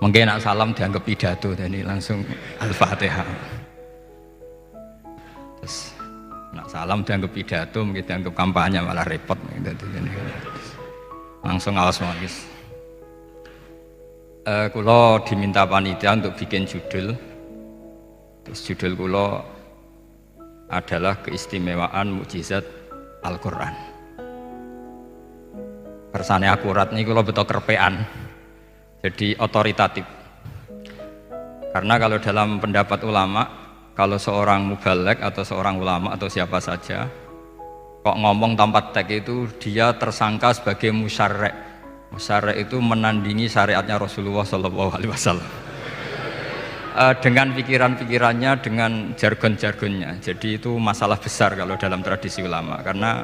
Mungkin nak salam dianggap pidato, jadi langsung Al-Fatihah. Terus nak salam dianggap pidato, mungkin dianggap kampanye malah repot. Jadi, langsung awas magis. Kulo diminta panitia untuk bikin judul. Terus judul kulo adalah keistimewaan mukjizat Al-Quran. Kersane akurat nih kulo betul kerpean. Jadi otoritatif. Karena kalau dalam pendapat ulama, kalau seorang mubalek atau seorang ulama atau siapa saja kok ngomong tanpa teks itu dia tersangka sebagai musyarrek. Musyarrek itu menandingi syariatnya Rasulullah SAW. Dengan pikiran-pikirannya, dengan jargon-jargonnya. Jadi itu masalah besar kalau dalam tradisi ulama, karena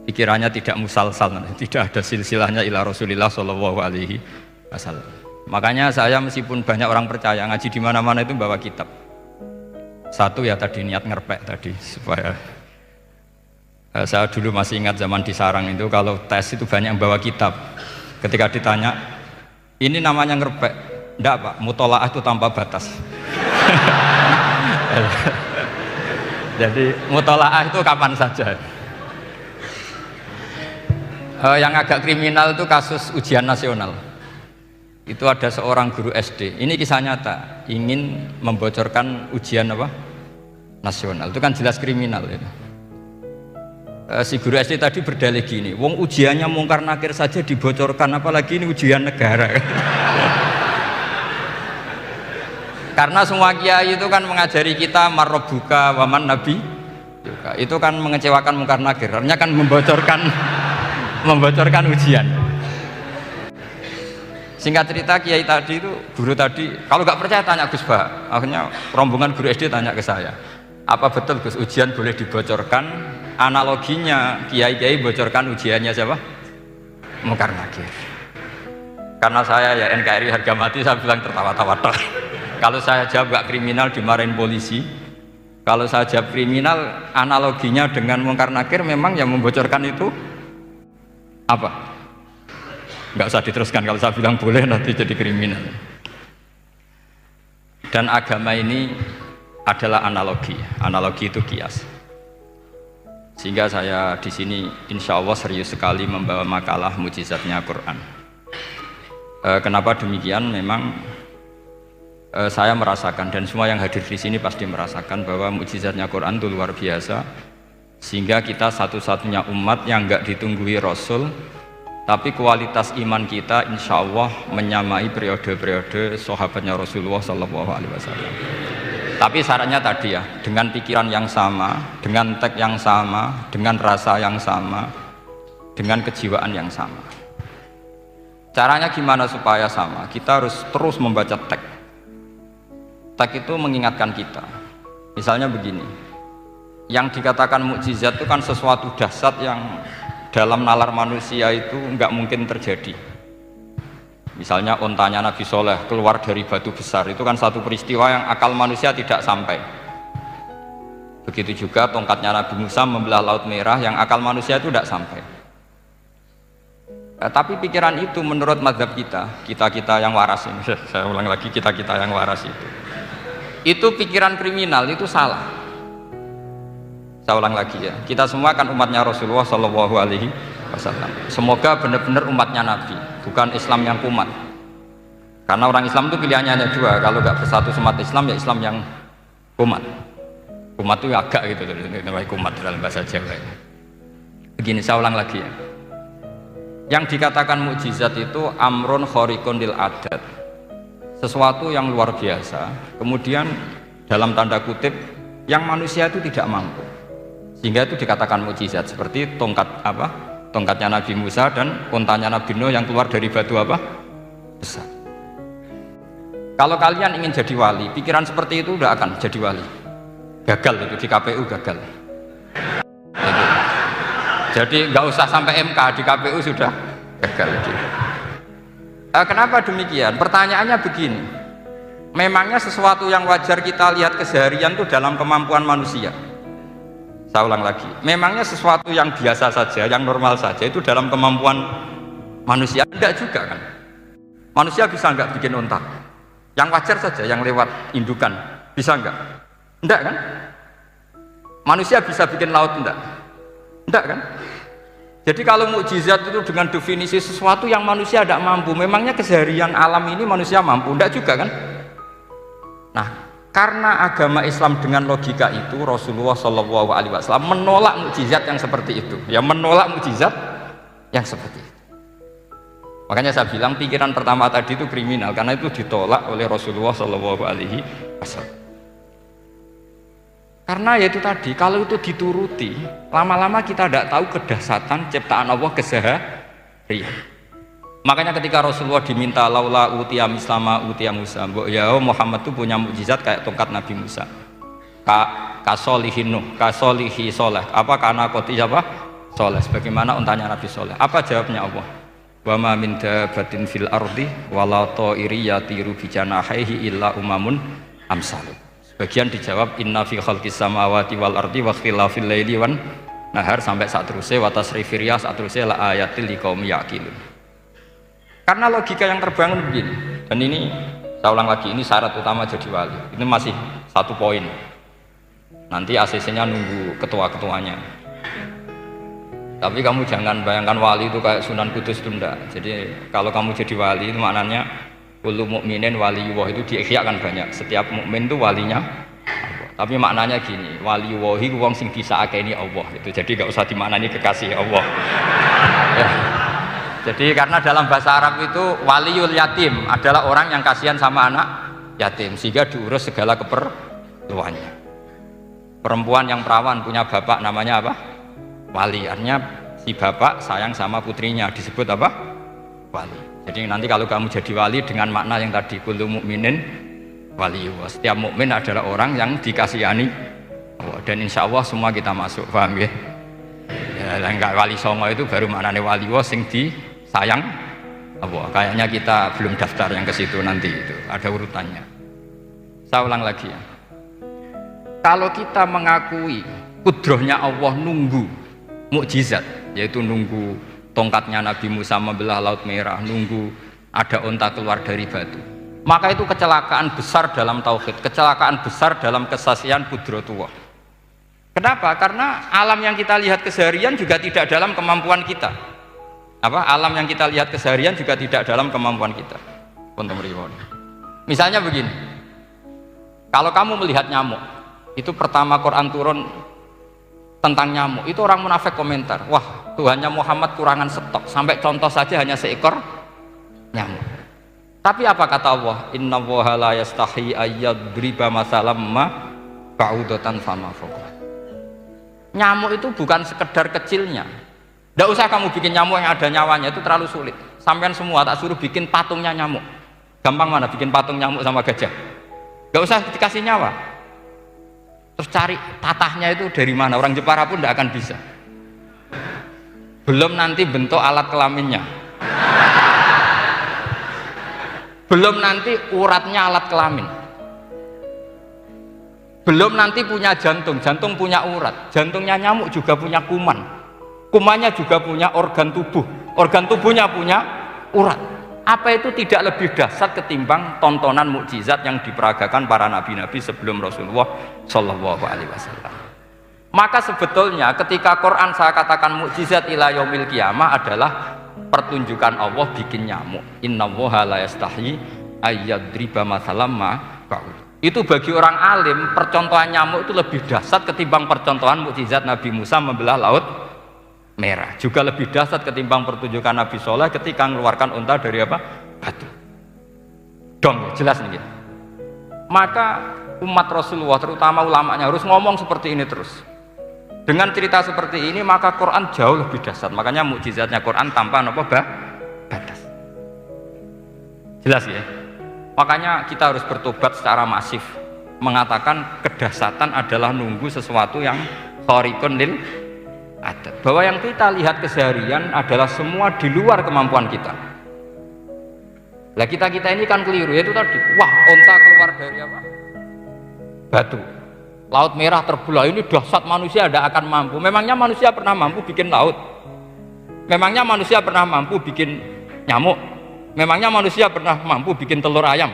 pikirannya tidak musalsal, tidak ada silsilahnya ila Rasulillah SAW. Makanya saya meskipun banyak orang percaya ngaji di mana-mana itu bawa kitab. Satu ya tadi niat ngerpek tadi supaya saya dulu masih ingat zaman di Sarang itu kalau tes itu banyak yang bawa kitab. Ketika ditanya, ini namanya ngerpek? Enggak Pak, mutolaah itu tanpa batas. Jadi mutolaah itu kapan saja. Yang agak kriminal itu kasus ujian nasional. Itu ada seorang guru SD. Ini kisah nyata, ingin membocorkan ujian apa? Nasional. Itu kan jelas kriminal itu. Si guru SD tadi berdalih gini, wong ujiannya mungkar nakir saja dibocorkan, apalagi ini ujian negara. Karena semua kiai itu kan mengajari kita marrobuka waman nabi, itu kan mengecewakan mungkar nakir, artinya kan membocorkan ujian. Singkat cerita kiai tadi itu, guru tadi, kalau nggak percaya tanya Gus Bah. Akhirnya rombongan guru SD tanya ke saya, apa betul Gus ujian boleh dibocorkan? Analoginya kiai-kiai bocorkan ujiannya siapa? Mungkar nakir. Karena saya ya NKRI harga mati, saya bilang tertawa-tawa. Kalau saya jawab gak kriminal dimarahin polisi. Kalau saya jawab kriminal, analoginya dengan mungkar nakir memang yang membocorkan itu apa? Gak usah diteruskan, kalau saya bilang boleh nanti jadi kriminal. Dan agama ini adalah analogi. Analogi itu kias. Sehingga saya di sini insya Allah serius sekali membawa makalah mukjizatnya Quran. Kenapa demikian? Memang saya merasakan dan semua yang hadir di sini pasti merasakan bahwa mukjizatnya Quran itu luar biasa. Sehingga kita satu-satunya umat yang enggak ditunggui Rasul, tapi kualitas iman kita insya Allah menyamai periode-periode sahabatnya Rasulullah SAW. Tapi syaratnya tadi ya, dengan pikiran yang sama, dengan teks yang sama, dengan rasa yang sama, dengan kejiwaan yang sama. Caranya gimana supaya sama? Kita harus terus membaca teks. Teks itu mengingatkan kita. Misalnya begini, yang dikatakan mukjizat itu kan sesuatu dahsyat yang dalam nalar manusia itu nggak mungkin terjadi. Misalnya ontanya Nabi Soleh keluar dari batu besar, itu kan satu peristiwa yang akal manusia tidak sampai. Begitu juga tongkatnya Nabi Musa membelah Laut Merah, yang akal manusia itu tidak sampai. Tapi pikiran itu menurut mazhab kita yang waras ini, saya ulang lagi, kita yang waras itu pikiran kriminal, itu salah. Saya ulang lagi ya, kita semua kan umatnya Rasulullah SAW. Semoga benar-benar umatnya Nabi, bukan Islam yang kumat. Karena orang Islam itu pilihannya hanya dua, kalau nggak bersatu umat Islam ya Islam yang kumat. Kumat itu agak gitu, namanya kumat dalam bahasa Jawa. Begini, saya ulang lagi ya. Yang dikatakan mukjizat itu amrun khariqun lil adat, sesuatu yang luar biasa, kemudian dalam tanda kutip yang manusia itu tidak mampu, sehingga itu dikatakan mukjizat. Seperti tongkatnya Nabi Musa dan untanya Nabi Nuh yang keluar dari batu apa? Besar. Kalau kalian ingin jadi wali, pikiran seperti itu udah akan jadi wali. Gagal itu di KPU gagal. Itu. Jadi nggak usah sampai MK, di KPU sudah gagal. Kenapa demikian? Pertanyaannya begini. Memangnya sesuatu yang wajar kita lihat keseharian itu dalam kemampuan manusia? Saya ulang lagi, memangnya sesuatu yang biasa saja, yang normal saja itu dalam kemampuan manusia? Enggak juga kan? Manusia bisa nggak bikin unta? Yang wajar saja, yang lewat indukan, bisa nggak? Enggak kan? Manusia bisa bikin laut enggak? Enggak kan? Jadi kalau mukjizat itu dengan definisi sesuatu yang manusia tidak mampu, memangnya keseharian alam ini manusia mampu? Enggak juga kan? Nah, karena agama Islam dengan logika itu, Rasulullah SAW menolak mukjizat yang seperti itu. Ya, menolak mukjizat yang seperti itu. Makanya saya bilang pikiran pertama tadi itu kriminal, karena itu ditolak oleh Rasulullah SAW. Karena ya itu tadi, kalau itu dituruti, lama-lama kita tidak tahu kedahsyatan ciptaan Allah keseharian. Makanya ketika Rasulullah diminta laula utiya mislama utiya Musa, ya Muhammad itu punya mukjizat kayak tongkat Nabi Musa. Kasolihin Nuh, kasolihi soleh. Apa karena koti apa? Soleh. Sebagaimana untanya Nabi Soleh. Apa jawabnya Allah? Wa ma min dabatin fil ardi wala ta'iri yatiru bi janahihi illa umamun amsalu. Sebagian dijawab inna fi khalqis samawati wal ardi wa ikhtilafil laili wan nahar sampai saat terusnya wa tasrifir riyah saat terusnya la ayatil liqaumi yaqilun. Karena logika yang terbangun begini. Dan ini saya ulang lagi, ini syarat utama jadi wali. Ini masih satu poin. Nanti ACC-nya nunggu ketua-ketuanya. Tapi kamu jangan bayangkan wali itu kayak Sunan Kudus tunda. Jadi kalau kamu jadi wali itu maknanya kullu mukminin waliyullah itu diikhyakan banyak. Setiap mukmin itu walinya Allah. Tapi maknanya gini, waliyullahi wong sing disaakeni Allah itu. Jadi enggak usah dimaknani kekasih Allah. Ya. Jadi karena dalam bahasa Arab itu waliyul yatim adalah orang yang kasihan sama anak yatim sehingga diurus segala keperluannya. Perempuan yang perawan punya bapak namanya apa? Wali, artinya si bapak sayang sama putrinya disebut apa? Wali. Jadi nanti kalau kamu jadi wali dengan makna yang tadi kullu mukminin waliyullah. Setiap mukmin adalah orang yang dikasihani Allah, dan insya Allah semua kita masuk, paham ya? Ya enggak wali songo itu baru maknanya waliyullah sing disayang Allah. Kayaknya kita belum daftar yang ke situ, nanti itu ada urutannya. Saya ulang lagi ya. Kalau kita mengakui kudrohnya Allah nunggu mukjizat, yaitu nunggu tongkatnya Nabi Musa membelah Laut Merah, nunggu ada unta keluar dari batu, maka itu kecelakaan besar dalam tauhid, kecelakaan besar dalam kesaksian kudratullah. Kenapa? Karena alam yang kita lihat keseharian juga tidak dalam kemampuan kita. Alam yang kita lihat keseharian juga tidak dalam kemampuan kita. Misalnya begini, kalau kamu melihat nyamuk, itu pertama Quran turun tentang nyamuk, itu orang munafik komentar, wah Tuhannya Muhammad kurangan stok, sampai contoh saja hanya seekor nyamuk. Tapi apa kata Allah? Innallaha la yastahi ayyadriba masalam ma ba'udatan fama fawqa. Nyamuk itu bukan sekedar kecilnya. Tidak usah kamu bikin nyamuk yang ada nyawanya, itu terlalu sulit. Sampean semua tak suruh bikin patungnya nyamuk. Gampang mana bikin patung nyamuk sama gajah? Gak usah dikasih nyawa. Terus cari tatahnya itu dari mana, orang Jepara pun tidak akan bisa. Belum nanti bentuk alat kelaminnya, belum nanti uratnya alat kelamin, belum nanti punya jantung, jantung punya urat, jantungnya nyamuk juga punya kuman, kumannya juga punya organ tubuh, organ tubuhnya punya urat. Apa itu tidak lebih dahsyat ketimbang tontonan mukjizat yang diperagakan para nabi-nabi sebelum Rasulullah Shallallahu Alaihi Wasallam? Maka sebetulnya ketika Quran saya katakan mukjizat ila yaumil qiyamah adalah pertunjukan Allah bikin nyamuk. Innallaha la yastahi ayyadriba masalam ma ba'ud. Itu bagi orang alim percontohan nyamuk itu lebih dahsyat ketimbang percontohan mukjizat Nabi Musa membelah Laut Merah, juga lebih dahsyat ketimbang pertunjukan Nabi Soleh ketika mengeluarkan unta dari apa? Batu. Dong, jelas nih. Maka umat Rasulullah, terutama ulamanya, harus ngomong seperti ini terus. Dengan cerita seperti ini, maka Quran jauh lebih dahsyat. Makanya mukjizatnya Quran tanpa apa? Batas. Jelas ya? Makanya kita harus bertobat secara masif, mengatakan kedahsyatan adalah nunggu sesuatu yang khariqun lil ada, bahwa yang kita lihat keseharian adalah semua di luar kemampuan kita. Lah kita ini kan keliru, yaitu tadi, wah onta keluar dari apa? Batu, Laut Merah terbelah, ini dahsyat, manusia tidak akan mampu. Memangnya manusia pernah mampu bikin laut? Memangnya manusia pernah mampu bikin nyamuk? Memangnya manusia pernah mampu bikin telur ayam?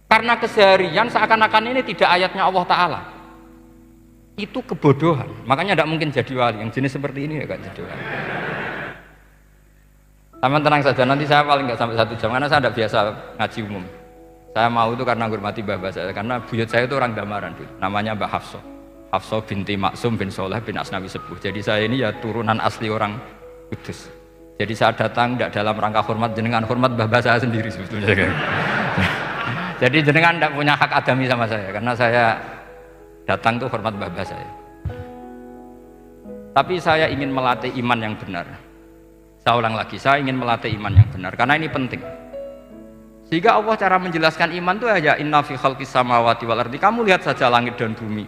Karena keseharian seakan-akan ini tidak ayatnya Allah Ta'ala. Itu kebodohan. Makanya tidak mungkin jadi wali. Yang jenis seperti ini ya gak jadi wali. Taman tenang saja, nanti saya paling nggak sampai 1 jam karena saya tidak biasa ngaji umum. Saya mau itu karena menghormati mbah saya, karena buyut saya itu orang Damaran, namanya Mbah Hafsah. Hafsah binti Maksum bin Soleh bin Asnawi Sepuh. Jadi saya ini ya turunan asli orang Kudus. Jadi saya datang tidak dalam rangka hormat jenengan, hormat mbah saya sendiri sebetulnya. Jadi jenengan tidak punya hak adami sama saya, karena saya datang tuh hormat mbah saya. Tapi saya ingin melatih iman yang benar. Saya ulang lagi, saya ingin melatih iman yang benar karena ini penting. Sehingga Allah cara menjelaskan iman itu aja inna fi khalqis samawati wal ardi. Kamu lihat saja langit dan bumi.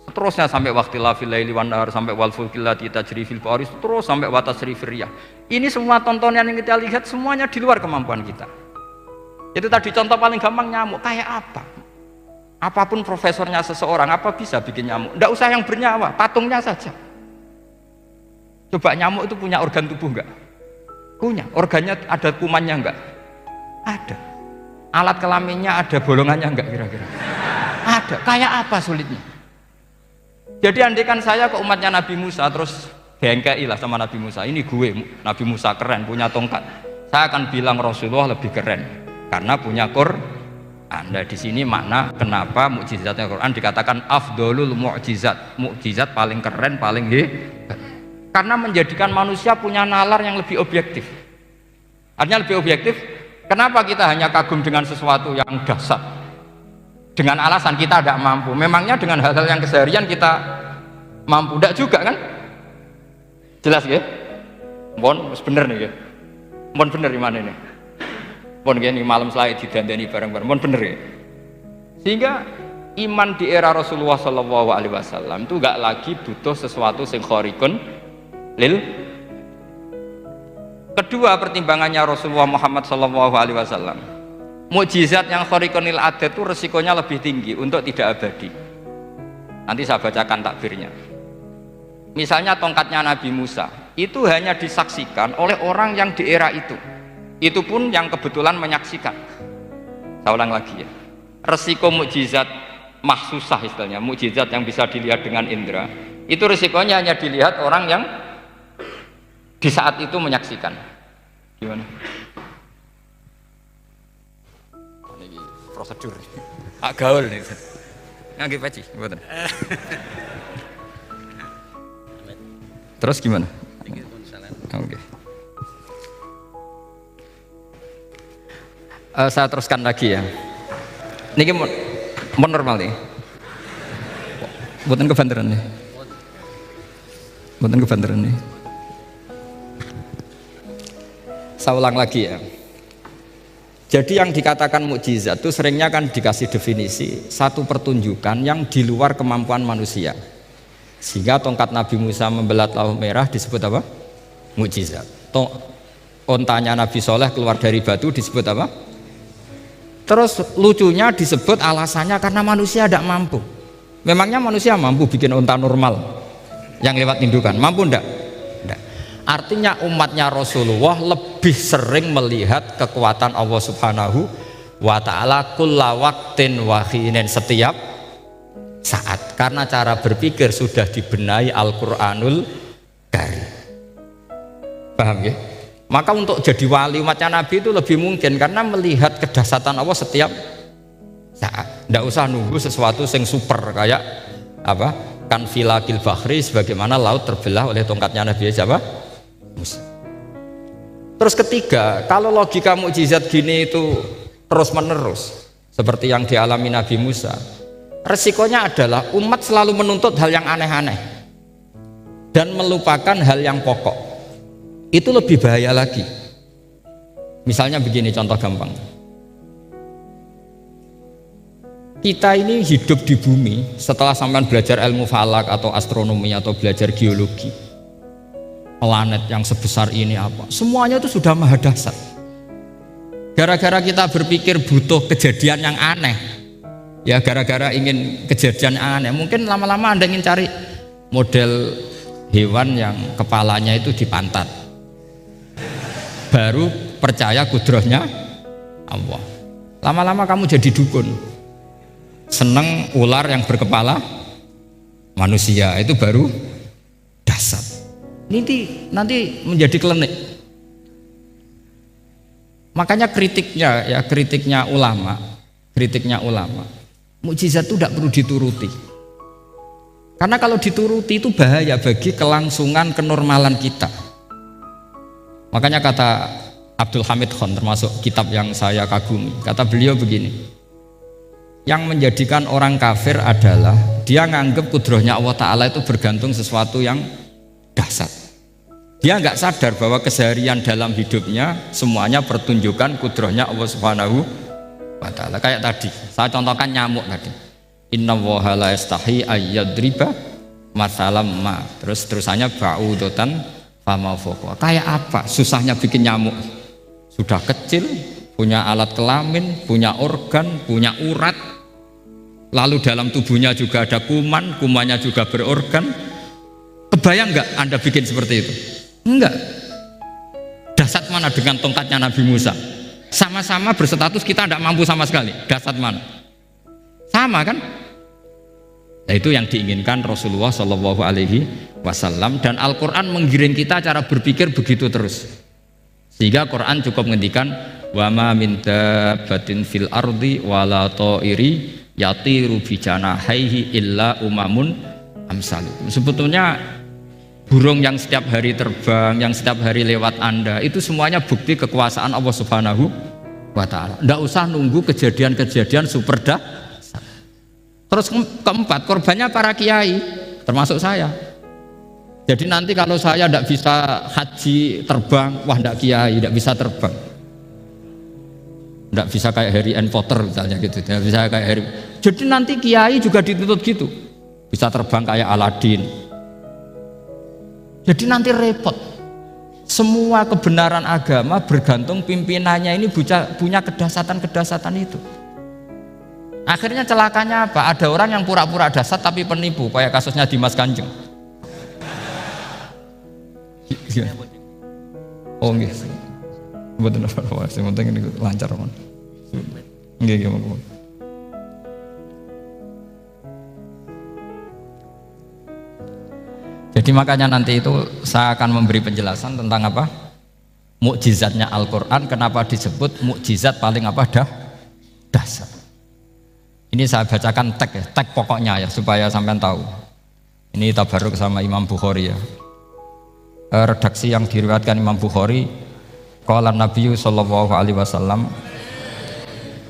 Seterusnya sampai waqtilafil laili wan nahar, sampai wal fulkil lati tajri fil bahri, terus sampai wa tasrifir riyah. Ini semua tontonan yang kita lihat semuanya di luar kemampuan kita. Itu tadi contoh paling gampang, nyamuk kayak apa? Apapun profesornya seseorang, apa bisa bikin nyamuk? Tidak usah yang bernyawa, patungnya saja. Coba nyamuk itu punya organ tubuh enggak? Punya. Organnya ada kumannya enggak? Ada. Alat kelaminnya ada bolongannya enggak kira-kira? Ada. Kayak apa sulitnya? Jadi andaikan saya ke umatnya Nabi Musa terus bengkei lah sama Nabi Musa, ini gue Nabi Musa keren punya tongkat, saya akan bilang Rasulullah lebih keren karena punya Quran. Nah di sini makna kenapa mukjizatnya Quran dikatakan afdolul mukjizat, mukjizat paling keren, paling hebat. Karena menjadikan manusia punya nalar yang lebih objektif. Artinya lebih objektif, kenapa kita hanya kagum dengan sesuatu yang dahsyat? Dengan alasan kita tidak mampu. Memangnya dengan hal-hal yang keseharian kita mampu? Tidak juga kan? Jelas ya? Mohon bener nih ya? Mohon bener di mana ini? Mohon gini malam selai didandani bareng-bareng. Mohon bener ya? Sehingga iman di era Rasulullah SAW itu gak lagi butuh sesuatu yang khariqun lil. Kedua pertimbangannya Rasulullah Muhammad SAW, mukjizat yang khariqun lil adat itu resikonya lebih tinggi untuk tidak abadi. Nanti saya bacakan takbirnya. Misalnya tongkatnya Nabi Musa itu hanya disaksikan oleh orang yang di era itu pun yang kebetulan menyaksikan. Saya ulang lagi ya, resiko mukjizat mahsusah istilahnya, mukjizat yang bisa dilihat dengan indera, itu resikonya hanya dilihat orang yang di saat itu menyaksikan. Gimana? Ini prosedur. Agak gaul nih. Nggak peci, buatan. Terus gimana? Oke. Saya teruskan lagi ya. Ini mau normal nih. Buatan kebanteran nih. Buatan kebanteran nih. Saya ulang lagi ya. Jadi yang dikatakan mukjizat itu seringnya kan dikasih definisi satu pertunjukan yang di luar kemampuan manusia. Sehingga tongkat Nabi Musa membelat laut merah disebut apa? Mukjizat. Ontanya Nabi Soleh keluar dari batu disebut apa? Terus lucunya disebut alasannya karena manusia tidak mampu. Memangnya manusia mampu bikin onta normal yang lewat indukan? Mampu enggak? Artinya umatnya Rasulullah lebih sering melihat kekuatan Allah Subhanahu wa ta'ala kulla waqtin wa hinin, setiap saat, karena cara berpikir sudah dibenahi Al-Qur'anul Karim. Paham ya? Maka untuk jadi wali umatnya Nabi itu lebih mungkin karena melihat kedahsyatan Allah setiap saat. Tidak usah nunggu sesuatu yang super kayak apa? Kan filakil bahri, sebagaimana laut terbelah oleh tongkatnya Nabi siapa? Musa. Terus ketiga, kalau logika mukjizat gini itu terus menerus seperti yang dialami Nabi Musa, resikonya adalah umat selalu menuntut hal yang aneh-aneh dan melupakan hal yang pokok. Itu lebih bahaya lagi. Misalnya begini, contoh gampang. Kita ini hidup di bumi setelah sampean belajar ilmu falak atau astronomi atau belajar geologi. Planet yang sebesar ini apa? Semuanya itu sudah maha dahsyat. Gara-gara kita berpikir butuh kejadian yang aneh, ya gara-gara ingin kejadian yang aneh, mungkin lama-lama Anda ingin cari model hewan yang kepalanya itu di pantat. Baru percaya kudrahnya Allah. Lama-lama kamu jadi dukun, seneng ular yang berkepala manusia, itu baru dasar. Nanti menjadi klinik. Makanya kritiknya ulama, mukjizat itu tidak perlu dituruti. Karena kalau dituruti itu bahaya bagi kelangsungan kenormalan kita. Makanya kata Abdul Hamid Khan, termasuk kitab yang saya kagumi, kata beliau begini, yang menjadikan orang kafir adalah dia nganggep kudrahnya Allah Ta'ala itu bergantung sesuatu yang dasar. Dia nggak sadar bahwa keseharian dalam hidupnya semuanya pertunjukan kudrahnya Allah Subhanahu wa Ta'ala. Kayak tadi, saya contohkan nyamuk tadi. Inna woha la yastahi ayyadriba masalam ma. Terus terusannya ba'udotan fama foko. Kayak apa susahnya bikin nyamuk? Sudah kecil, punya alat kelamin, punya organ, punya urat, lalu dalam tubuhnya juga ada kuman, kumannya juga berorgan. Kebayang nggak Anda bikin seperti itu? Enggak. Dasar mana dengan tongkatnya Nabi Musa? Sama-sama berstatus kita tidak mampu sama sekali. Dasar mana? Sama kan? Nah, itu yang diinginkan Rasulullah Shallallahu Alaihi Wasallam, dan Al-Quran menggiring kita cara berpikir begitu terus. Sehingga Quran cukup menghentikan wa ma min dabbatin fil ardi wala ta'iri yatiru bi janahaihi illa umamun amsalukum. Sebetulnya burung yang setiap hari terbang, yang setiap hari lewat Anda, itu semuanya bukti kekuasaan Allah Subhanahu wa Ta'ala. Tidak usah nunggu kejadian-kejadian super dahsyat. Terus keempat, korbannya para kiai, termasuk saya. Jadi nanti kalau saya tidak bisa haji terbang, wah tidak kiai, tidak bisa terbang. Tidak bisa kayak Harry and Potter misalnya gitu, tidak bisa kayak Harry. Jadi nanti kiai juga dituntut gitu, bisa terbang kayak Aladin. Jadi nanti repot. Semua kebenaran agama bergantung pimpinannya ini punya kedasatan itu. Akhirnya celakanya apa? Ada orang yang pura-pura dasar tapi penipu, kayak kasusnya Dimas Kanjeng. Oh nggih. Mboten apa-apa, sing penting ini lancar mon. Nggih mon. Jadi makanya nanti itu saya akan memberi penjelasan tentang apa? Mukjizatnya Al-Qur'an, kenapa disebut mukjizat paling apa? Dasar. Ini saya bacakan teks pokoknya ya supaya sampean tahu. Ini tabaruk sama Imam Bukhari ya. Redaksi yang diriwayatkan Imam Bukhari, qala Nabi sallallahu alaihi wasallam,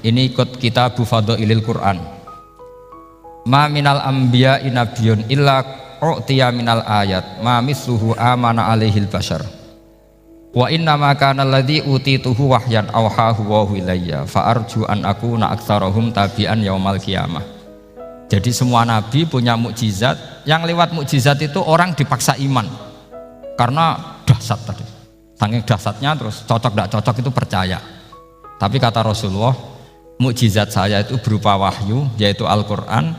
ini ikut kitab Fadhailil Quran. Ma minal anbiya'i nabiyyun illa u'tiya minal ayat ma misluhu amana alaihil bashar. Wa inna ma kana alladzi utituhu wahyan awhahu wa ilayya fa arju an akuna aktsarahum tabi'an yaumal qiyamah. Jadi semua nabi punya mukjizat, yang lewat mukjizat itu orang dipaksa iman. Karena dahsyat tadi. Saking dahsyatnya terus cocok tidak cocok itu percaya. Tapi kata Rasulullah, mukjizat saya itu berupa wahyu yaitu Al-Qur'an,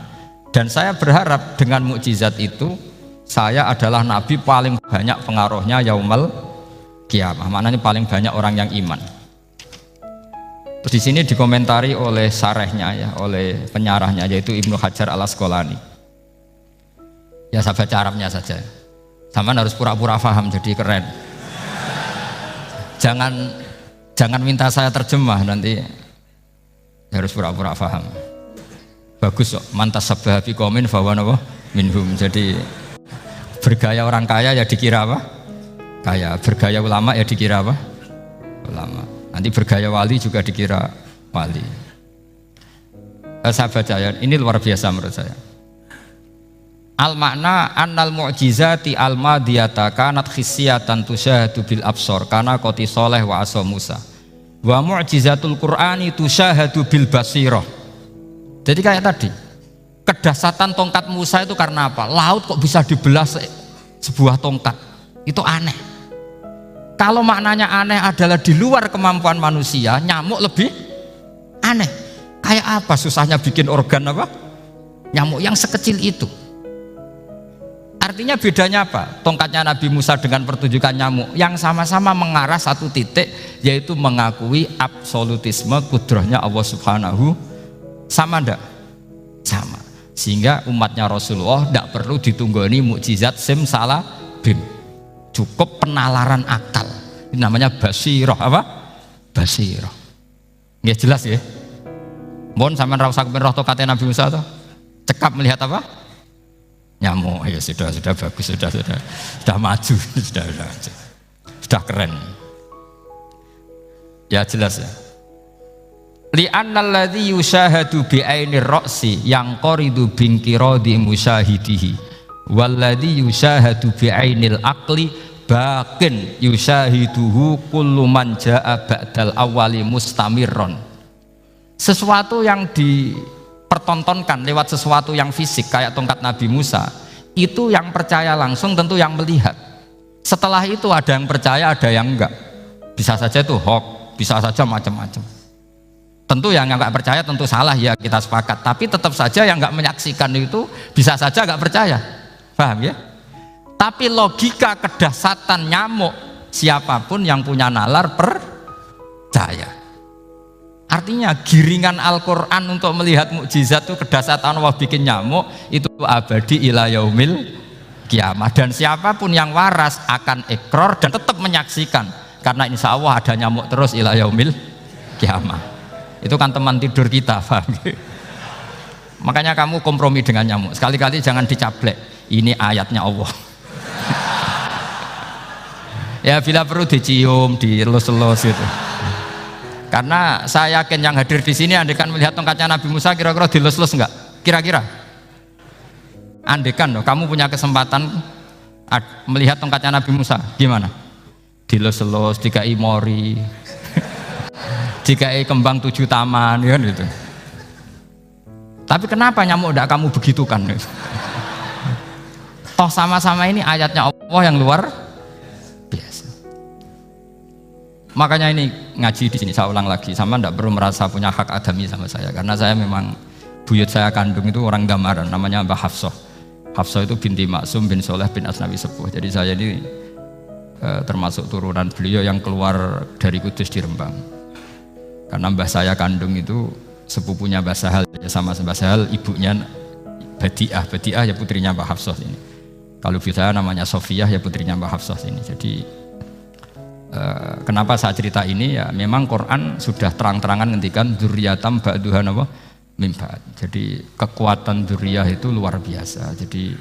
dan saya berharap dengan mukjizat itu saya adalah nabi paling banyak pengaruhnya yaumal kiamah, maknanya paling banyak orang yang iman. Terus di sini dikomentari oleh sarehnya ya, oleh penyarahnya yaitu Ibnu Hajar Al-Asqalani. Ya saya baca Arabnya saja. Sampean harus pura-pura paham jadi keren. Jangan minta saya terjemah nanti harus pura-pura paham. Bagus kok, mantas sabah bi qaumin fa huwa minhum. Jadi bergaya orang kaya ya dikira apa? Kaya, bergaya ulama ya dikira apa? Ulama. Nanti bergaya wali juga dikira wali. Saya baca ya, ini luar biasa menurut saya. Al makna annal mu'jizati al madiyata kanat khissiyatan tusyahadu bil absor kana qoti soleh wa asa Musa. Wa mu'jizatul Qur'ani tusyahadu bil basirah. Jadi kayak tadi, kedasatan tongkat Musa itu karena apa? Laut kok bisa dibelah sebuah tongkat? Itu aneh. Kalau maknanya aneh adalah di luar kemampuan manusia, nyamuk lebih aneh. Kayak apa susahnya bikin organ apa? Nyamuk yang sekecil itu. Artinya bedanya apa? Tongkatnya Nabi Musa dengan pertunjukan nyamuk yang sama-sama mengarah satu titik, yaitu mengakui absolutisme kudrahnya Allah Subhanahu. Sama ndak? Sama. Sehingga umatnya Rasulullah tidak perlu ditunggoni mukjizat simsalabim, cukup penalaran akal. Ini namanya basirah. Apa? Basirah. Nggih jelas ya. Mohon sampean ra usah kepen roh tokate Nabi Musa toh. Cekap melihat apa? Nyamuk. Ya sudah bagus, sudah maju, sudah keren. Ya jelas ya. Li'annal ladzi yusyahadu bi ainir ra'si yang qaridu binqiradi musyahidihi wal ladzi yusyahadu bi ainil aqli baqin yusyahiduhu kullu man jaa ba'dal awali mustamirron. Sesuatu yang dipertontonkan lewat sesuatu yang fisik kayak tongkat Nabi Musa, itu yang percaya langsung tentu yang melihat. Setelah itu ada yang percaya, ada yang enggak. Bisa saja itu hoax, bisa saja macam-macam. Tentu yang nggak percaya tentu salah, ya kita sepakat. Tapi tetap saja yang nggak menyaksikan itu bisa saja nggak percaya, paham ya? Tapi logika kedahsyatan nyamuk, siapapun yang punya nalar percaya. Artinya giringan Al-Quran untuk melihat mukjizat itu kedahsyatan Allah bikin nyamuk itu abadi ila yaumil kiamah. Dan siapapun yang waras akan ikrar dan tetap menyaksikan, karena insya Allah ada nyamuk terus ila yaumil kiamah. Itu kan teman tidur kita, paham? Makanya kamu kompromi dengan nyamuk. Sekali-kali jangan dicaplek. Ini ayatnya Allah. Ya bila perlu dicium, dielus-elus gitu. Karena saya yakin yang hadir di sini andekan melihat tongkatnya Nabi Musa kira-kira dilus-elus enggak? Kira-kira? Andekan loh, kamu punya kesempatan melihat tongkatnya Nabi Musa, gimana? Dilus-elus, dikai mori. Jika kembang 7 taman kan gitu. Tapi kenapa nyamuk tidak kamu begitukan? Toh sama-sama ini ayatnya Allah yang luar biasa. Makanya ini ngaji di sini saya ulang lagi, sama tidak perlu merasa punya hak adami sama saya, karena saya memang buyut saya kandung itu orang Gamaran, namanya Mbah Hafsah. Hafsah itu binti Maksum bin Soleh bin Asnawi Sepuh. Jadi saya ini termasuk turunan beliau yang keluar dari Kudus di Rembang. Karena mbah saya kandung itu sepupunya Mbah Sahal, ya sama Mbah Sahal ibunya Badiah ya putrinya Mbah Hafsah ini. Kalau ibu saya namanya Sofiyah ya putrinya Mbah Hafsah ini. Jadi kenapa saya cerita ini ya memang Quran sudah terang-terangan ngendikan dzurriyatam ba'duhan apa mimba. Jadi kekuatan dzurriyah itu luar biasa. Jadi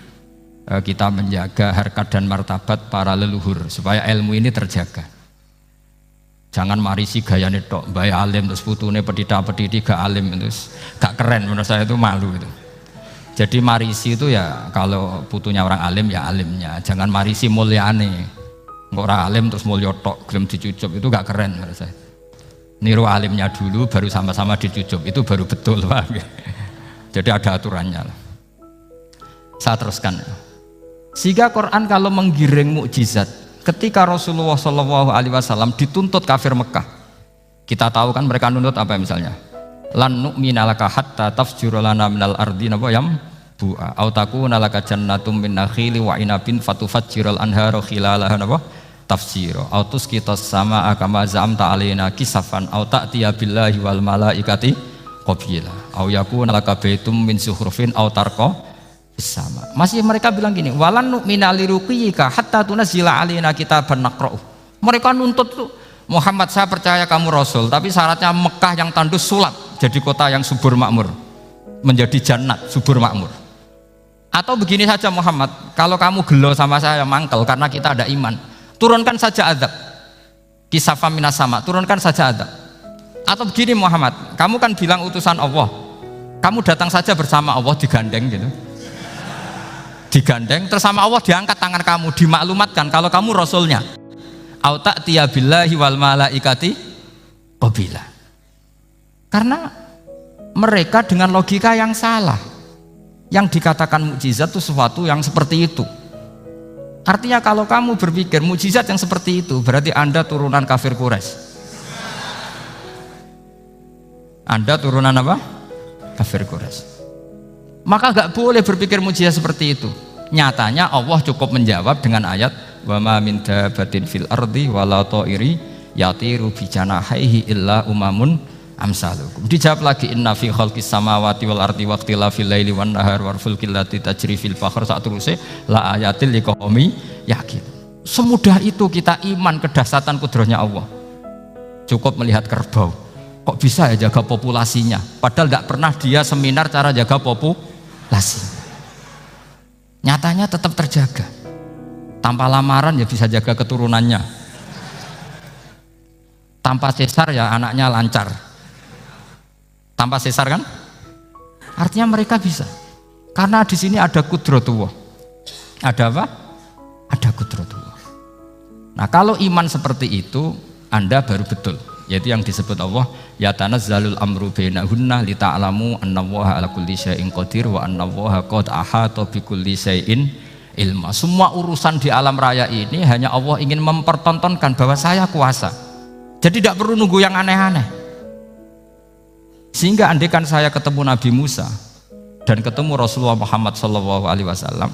kita menjaga harkat dan martabat para leluhur supaya ilmu ini terjaga. Jangan marisi gayane tok, mbah alim terus putune pedita-pediti gak alim terus gak keren, menurut saya itu malu itu. Jadi marisi itu ya kalau putunya orang alim ya alimnya, jangan marisi mulyane. Engko ora alim terus mulya tok gelem dicucup itu gak keren menurut saya. Niru alimnya dulu baru sama-sama dicucup itu baru betul, Pak. Jadi ada aturannya. Saya teruskan. Sehingga Quran kalau menggiring mukjizat ketika Rasulullah SAW dituntut kafir Mekah, kita tahu kan mereka nuntut apa misalnya? Lan nu'mina laka hatta tafjura lana minal ardi nabiyam bu'a au takuna laka jannatum min nakhili wa inabin fatufajjiral anhara khilalaha napa tafsira au tusqitas samaa kama zamta alaina kisafan au ta'tiya billahi wal malaikati qabila au yakuna laka baitum min zuhrufin au tarqa sama. Masih mereka bilang gini, walan nu'mina liruqiyika hatta tunazzila alaina kitaban naqra'u. Mereka nuntut tuh, Muhammad saya percaya kamu Rasul, tapi syaratnya Mekah yang tandus sulap jadi kota yang subur makmur, menjadi jannat subur makmur. Atau begini saja Muhammad, kalau kamu gelo sama saya mangkel karena kita ada iman, turunkan saja azab. Kisafam minas sama, turunkan saja azab. Atau begini Muhammad, kamu kan bilang utusan Allah, kamu datang saja bersama Allah digandeng gitu. Digandeng terus sama Allah diangkat tangan kamu, dimaklumatkan kalau kamu rasulnya. Au ta'tiya billahi wal malaikati qabila. Karena mereka dengan logika yang salah. Yang dikatakan mukjizat itu sesuatu yang seperti itu. Artinya kalau kamu berpikir mukjizat yang seperti itu, berarti Anda turunan kafir Quraisy. Anda turunan apa? Kafir Quraisy. Maka gak boleh berpikir mukjizat seperti itu. Nyatanya Allah cukup menjawab dengan ayat wa ma min dabatin fil ardi wala ta'iri yatiru bi janahihi illa umamun amsalukum. Dijawab lagi inna fi khalqis samawati wal ardi wa ikhtilafil laili wan nahar wal fulkil lati tajri fil bahr sak teruse la ayatil liqaumi yakin. Semudah itu kita iman kedahsyatan kudrahnya Allah. Cukup melihat kerbau, kok bisa ya jaga populasinya, padahal tidak pernah dia seminar cara jaga populasi. Nyatanya tetap terjaga. Tanpa lamaran ya bisa jaga keturunannya. Tanpa sesar ya anaknya lancar. Tanpa sesar kan? Artinya mereka bisa. Karena di sini ada kudratullah. Ada apa? Ada kudratullah. Nah, kalau iman seperti itu, Anda baru betul. Yaitu yang disebut Allah ya tanazzalul amru bainahunna lita'lamu annallaha ala kulli syai'in qadir wa annallaha qad ahata bi kulli syai'in ilma. Semua urusan di alam raya ini hanya Allah ingin mempertontonkan bahwa saya kuasa. Jadi tidak perlu nunggu yang aneh-aneh. Sehingga andaikan saya ketemu Nabi Musa dan ketemu Rasulullah Muhammad SAW,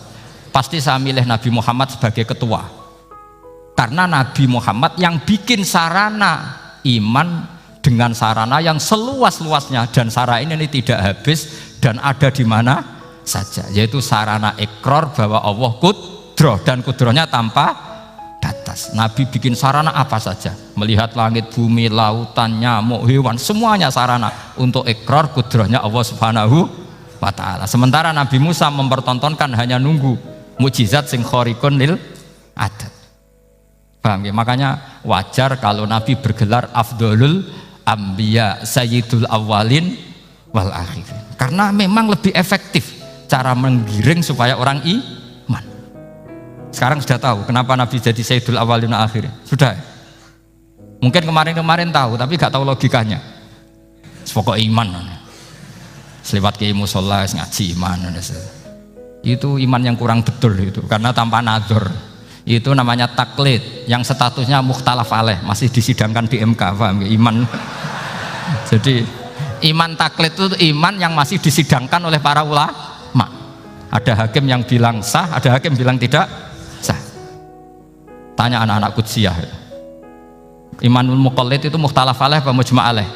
pasti saya milih Nabi Muhammad sebagai ketua. Karena Nabi Muhammad yang bikin sarana iman dengan sarana yang seluas-luasnya, dan sarana ini tidak habis dan ada di mana saja, yaitu sarana ikrar bahwa Allah kudroh dan kudrohnya tanpa batas. Nabi bikin sarana apa saja, melihat langit, bumi, lautan, nyamuk, hewan, semuanya sarana untuk ikrar kudrohnya Allah Subhanahu wa ta'ala. Sementara Nabi Musa mempertontonkan hanya nunggu mukjizat sing khariqun lil adat. Paham ya? Makanya wajar kalau Nabi bergelar Afdolul Ambiya Sayyidul Awalin wal Akhirin, karena memang lebih efektif cara menggiring supaya orang iman. Sekarang sudah tahu kenapa Nabi jadi Sayyidul Awalin wal Akhirin? Sudah? Mungkin kemarin-kemarin tahu tapi gak tahu logikanya. Pokok iman selewat ke musola ngaji iman, itu iman yang kurang betul itu, karena tanpa nadzor. Itu namanya taklid yang statusnya mukhtalaf alaih, masih disidangkan di MK. Paham ya? Iman jadi iman taklid itu iman yang masih disidangkan oleh para ulama. Ada hakim yang bilang sah, ada hakim bilang tidak sah. Tanya anak-anak Qudsiyah, imanul muqallid itu mukhtalaf alaih apa mujma' alaih?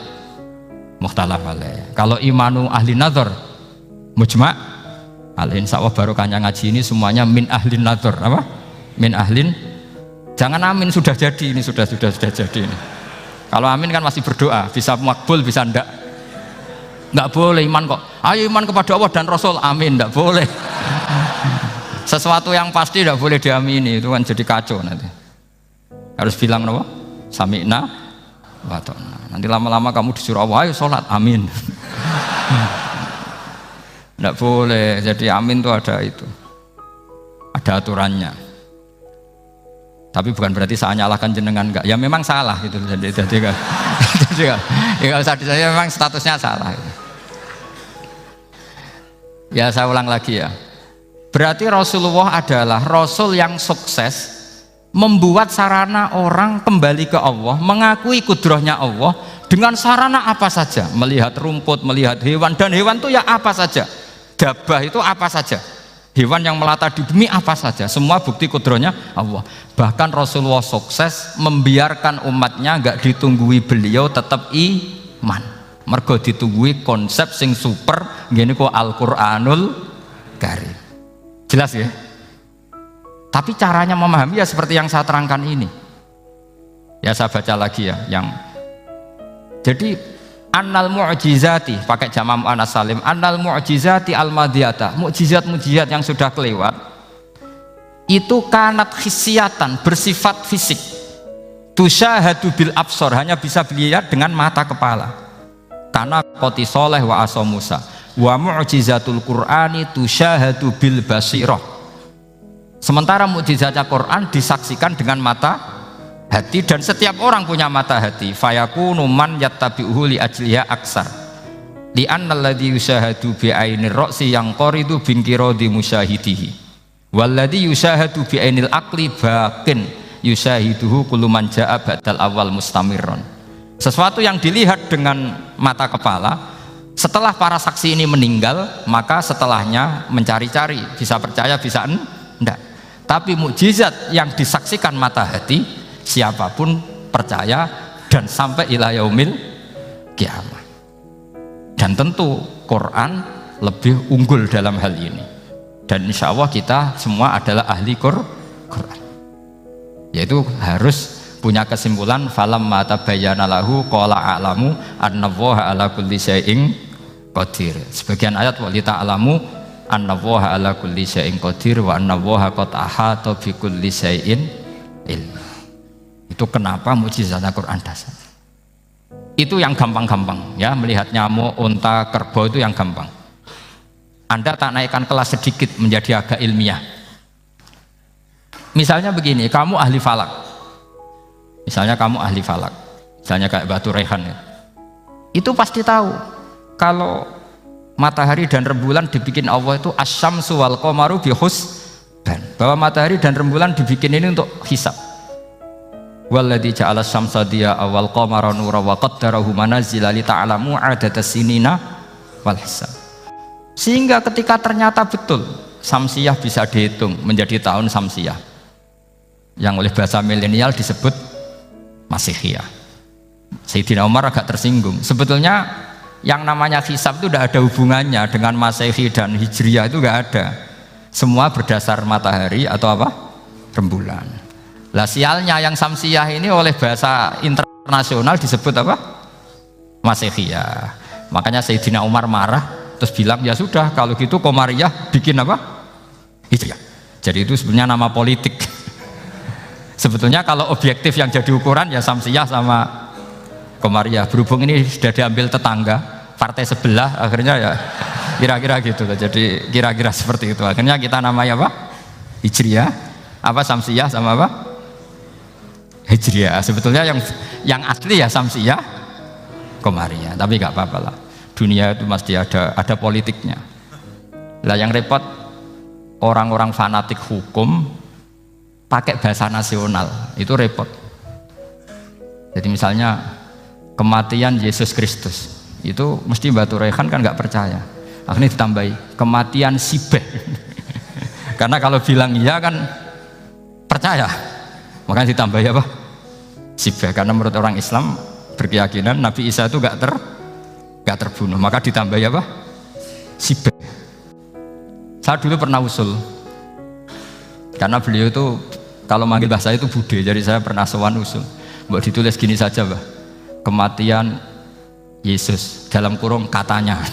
Mukhtalaf alaih. Kalau imanu ahli nazar mujma' alaih. Insya Allah barokahnya ngaji ini semuanya min ahli nazar. Apa? Min ahlin, jangan amin sudah jadi, ini sudah jadi ini. Kalau amin kan masih berdoa, bisa makbul bisa ndak boleh iman kok. Ayo iman kepada Allah dan Rasul, amin, ndak boleh. Sesuatu yang pasti ndak boleh diamini, itu kan jadi kacau nanti. Harus bilang apa? Sami'na wa ta'na. Nanti lama-lama kamu disuruh Allah, ayo sholat, amin. Ndak boleh. Jadi amin itu ada aturannya. Tapi bukan berarti saya nyalahkan jenengan, enggak. Ya memang salah gitu. Jadi kan. Ya enggak usah disayang, memang statusnya salah. Ya saya ulang lagi ya. Berarti Rasulullah adalah Rasul yang sukses membuat sarana orang kembali ke Allah, mengakui kudrohnya Allah dengan sarana apa saja. Melihat rumput, melihat hewan, dan hewan itu ya apa saja. Dabah itu apa saja. Hewan yang melata di bumi apa saja, semua bukti kudrohnya Allah. Bahkan Rasulullah sukses membiarkan umatnya nggak ditunggui beliau tetap iman. Mergo ditunggui konsep sing super gini kok Al-Qur'anul Karim. Jelas ya? Tapi caranya memahami ya seperti yang saya terangkan ini. Ya saya baca lagi ya, yang jadi annal mu'jizati, pakai jama' mu'annas salim, annal mu'jizati al-madiyata, mukjizat-mukjizat yang sudah kelewat itu kanat khisiatan, bersifat fisik, tusyahadu bil absor, hanya bisa dilihat dengan mata kepala, karena qoti soleh wa aso Musa, wa mu'jizatul Qur'ani tusyahadu bil basirah. Sementara mukjizatnya Quran disaksikan dengan mata hati, dan setiap orang punya mata hati. Fayakunu man yattabi'uhu li ajliha aksar li annal ladzi yusyahadu bi ainir ra'si yang qaridu bin qiradi musyahidihi walladzi yusyahadu bi ainil aqli baqin yusyahiduhu kullu man jaa ba'dal awal mustamirron. Sesuatu yang dilihat dengan mata kepala, setelah para saksi ini meninggal, maka setelahnya mencari-cari, bisa percaya bisa Enggak. Tapi mukjizat yang disaksikan mata hati, siapapun percaya dan sampai ila yaumil kiamat. Dan tentu Quran lebih unggul dalam hal ini. Dan insya Allah kita semua adalah ahli Quran. Yaitu harus punya kesimpulan falam mata bayana lahu qala a'lamu annallaha ala kulli syai'in qadir. Sebagian ayat walita alamu annallaha ala kulli syai'in qadir wa annallaha qad ahata bi kulli syai'in ilma. Itu kenapa mukjizatnya Quran dasar. Itu yang gampang-gampang ya, melihat nyamuk, unta, kerbau itu yang gampang. Anda tak naikkan kelas sedikit menjadi agak ilmiah. Misalnya begini, kamu ahli falak. Misalnya kamu ahli falak. Misalnya kayak Batu Rehan ya. Itu pasti tahu kalau matahari dan rembulan dibikin Allah itu asyamsu wal qamaru bihusban. Bahwa matahari dan rembulan dibikin ini untuk hisab. Walladzi ja'ala syamsa diya'a wal qamara nura wa qaddarahu manazila li ta'lamu 'adadas sinina wal hisab. Sehingga ketika ternyata betul Samsiyah bisa dihitung menjadi tahun Samsiyah yang oleh bahasa milenial disebut Masihiyah. Sayyidina Umar agak tersinggung. Sebetulnya yang namanya hisab itu tidak ada hubungannya dengan Masehi dan Hijriyah, itu tidak ada. Semua berdasar matahari atau apa? Rembulan. Lah sialnya yang Samsiyah ini oleh bahasa internasional disebut apa? Masihiyah. Makanya Sayyidina Umar marah terus bilang ya sudah kalau gitu Qamariyah bikin apa? Hijriyah. Jadi itu sebenarnya nama politik. Sebetulnya kalau objektif yang jadi ukuran ya Samsiyah sama Qamariyah. Berhubung ini sudah diambil tetangga partai sebelah, akhirnya ya kira-kira gitu loh. Jadi kira-kira seperti itu. Akhirnya kita namanya apa? Hijriyah, apa Samsiyah sama apa? Hijriyah. Sebetulnya yang asli ya Samsiyah, Qamariyah. Tapi nggak apa-apa lah. Dunia itu mesti ada politiknya. Lah yang repot orang-orang fanatik hukum pakai bahasa nasional, itu repot. Jadi misalnya kematian Yesus Kristus, itu mesti Batu Rehan kan nggak percaya. Akhirnya ditambahi kematian Sibeh. Karena kalau bilang iya kan percaya, makanya ditambahi apa? Sibeh. Karena menurut orang Islam berkeyakinan Nabi Isa itu nggak terbunuh, maka ditambahi apa? Sibeh. Saya dulu pernah usul, karena beliau itu kalau manggil bahasa itu bude, jadi saya pernah sowan usul. Mbak ditulis gini saja, Mbak. Kematian Yesus dalam kurung katanya.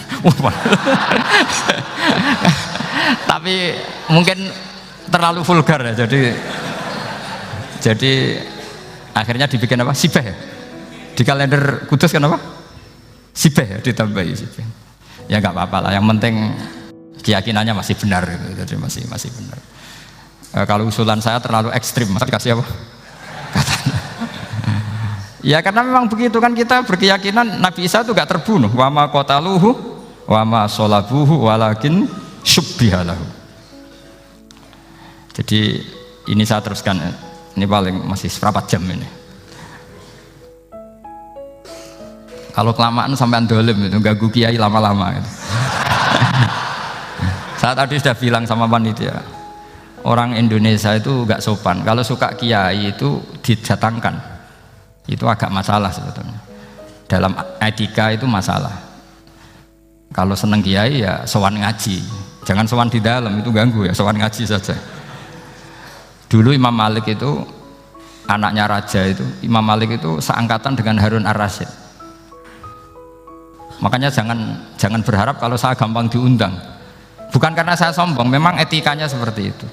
Tapi mungkin terlalu vulgar ya, jadi akhirnya dibikin apa? Sibeh ya? Di kalender Kudus kan apa? Sibeh ya, ditambahi Sibeh. Ya nggak apa-apa lah, yang penting keyakinannya masih benar gitu. Jadi masih benar. Kalau usulan saya terlalu ekstrim, masa dikasih apa? Katanya. Ya karena memang begitu kan, kita berkeyakinan Nabi Isa itu gak terbunuh. Wa ma qataluhu wa ma sholabuhu walakin syubbihalahu. Jadi ini saya teruskan, ini paling masih seperempat jam ini. Kalau kelamaan sampai dolim itu ganggu kiai lama-lama gitu. Saya tadi sudah bilang sama panitia, orang Indonesia itu gak sopan. Kalau suka kiai itu didatangkan, itu agak masalah sebetulnya. Dalam etika itu masalah. Kalau seneng kiai ya sowan ngaji, jangan sowan di dalam, itu ganggu ya, sowan ngaji saja. Dulu Imam Malik itu anaknya raja itu, Imam Malik itu seangkatan dengan Harun Ar-Rasyid. Makanya jangan berharap kalau saya gampang diundang. Bukan karena saya sombong, memang etikanya seperti itu.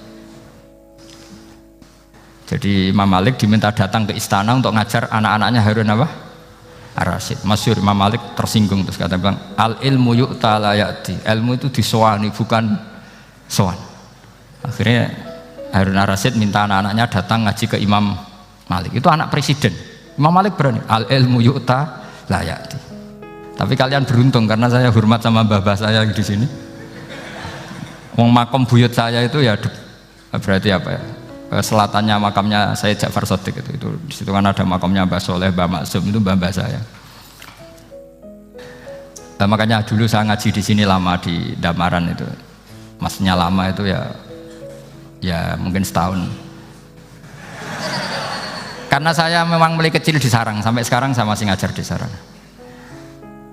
Jadi Imam Malik diminta datang ke istana untuk ngajar anak-anaknya Harun apa? Ar-Rasyid. Masyhur Imam Malik tersinggung terus kata bilang, al ilmu yu'ta la ya'ti. Ilmu itu disowani bukan sowan. Akhirnya Harun Ar-Rasyid minta anak-anaknya datang ngaji ke Imam Malik. Itu anak presiden. Imam Malik berani, al ilmu yu'ta la ya'ti. Tapi kalian beruntung karena saya hormat sama mbah-mbah saya di sini. Wong makom buyut saya itu ya berarti apa ya? Selatannya makamnya saya Ja'far Shadiq itu di situ kan ada makamnya Mbah Soleh, Mbah Maksum, itu mbah-mbah saya. Nah, makanya dulu saya ngaji di sini lama di Damaran itu. Maksudnya lama itu ya Ya mungkin setahun. Karena saya memang mulai kecil di sarang, sampai sekarang saya masih ngajar di sarang.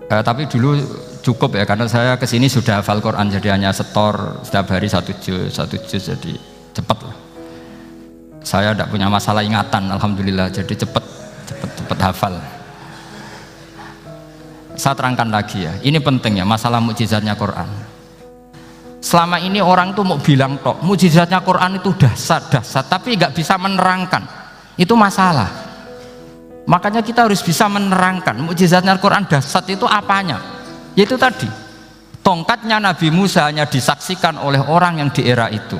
Tapi dulu cukup ya, karena saya kesini sudah hafal Quran, jadi hanya setor setiap hari satu juz, jadi cepet lah. Saya tidak punya masalah ingatan, alhamdulillah, jadi cepet hafal. Saya terangkan lagi ya, ini penting ya, masalah mukjizatnya Quran. Selama ini orang tuh mau bilang tok, mukjizatnya Quran itu dahsyat, tapi nggak bisa menerangkan. Itu masalah. Makanya kita harus bisa menerangkan mukjizatnya Quran dahsyat itu apanya. Yaitu tadi, tongkatnya Nabi Musa hanya disaksikan oleh orang yang di era itu.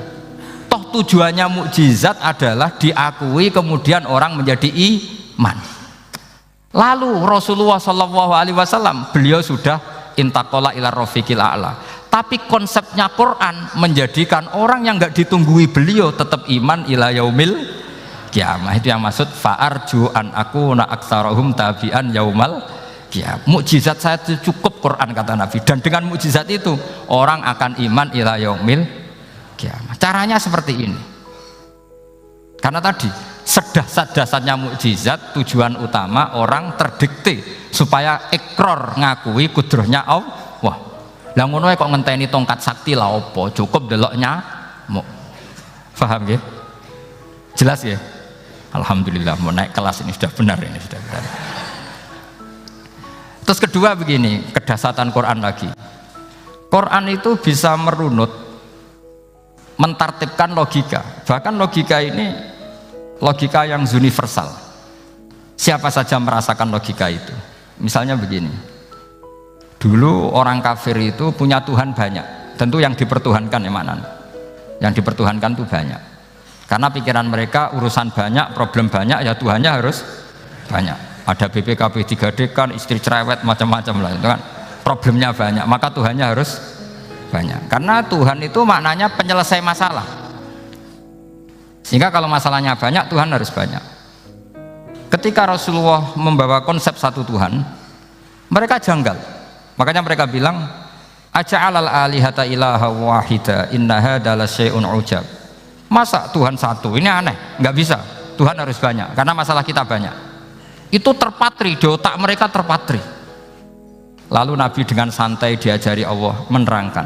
Toh tujuannya mukjizat adalah diakui kemudian orang menjadi iman. Lalu Rasulullah SAW beliau sudah intaqala ila rafiqil a'la. Tapi konsepnya Quran menjadikan orang yang nggak ditunggui beliau tetap iman ila yaumil kiamah. Itu yang maksud fa'arju an aku na aktsarahum tabi'an yaumal kiamah. Mukjizat saya itu cukup Quran kata Nabi, dan dengan mukjizat itu orang akan iman ila yaumil kiamah. Caranya seperti ini. Karena tadi sedahsyat-dahsyatnya mukjizat, tujuan utama orang terdikte supaya ikrar ngakui kudrohnya Allah. Lah ngono kok ngenteni tongkat sakti lah opo, cukup deloknya mau. Paham ya? Jelas ya? Alhamdulillah, mau naik kelas ini sudah benar, ini sudah benar. Terus kedua begini, kedahsyatan Quran lagi. Quran itu bisa merunut, mentartibkan logika. Bahkan logika ini logika yang universal. Siapa saja merasakan logika itu. Misalnya begini, dulu orang kafir itu punya Tuhan banyak. Tentu yang dipertuhankan yang mana? Yang dipertuhankan itu banyak. Karena pikiran mereka urusan banyak, problem banyak, ya Tuhannya harus banyak. Ada BPKB 3D kan, istri cerewet, macam-macam lah itu kan. Problemnya banyak, maka Tuhannya harus banyak. Karena Tuhan itu maknanya penyelesai masalah. Sehingga kalau masalahnya banyak, Tuhan harus banyak. Ketika Rasulullah membawa konsep satu Tuhan, mereka janggal. Makanya mereka bilang, aja'alal alihata ilaha wahida inna hadza lasyai'un ujab. Masa Tuhan satu? Ini aneh, nggak bisa. Tuhan harus banyak, karena masalah kita banyak. Itu terpatri, di otak mereka terpatri. Lalu Nabi dengan santai diajari Allah menerangkan,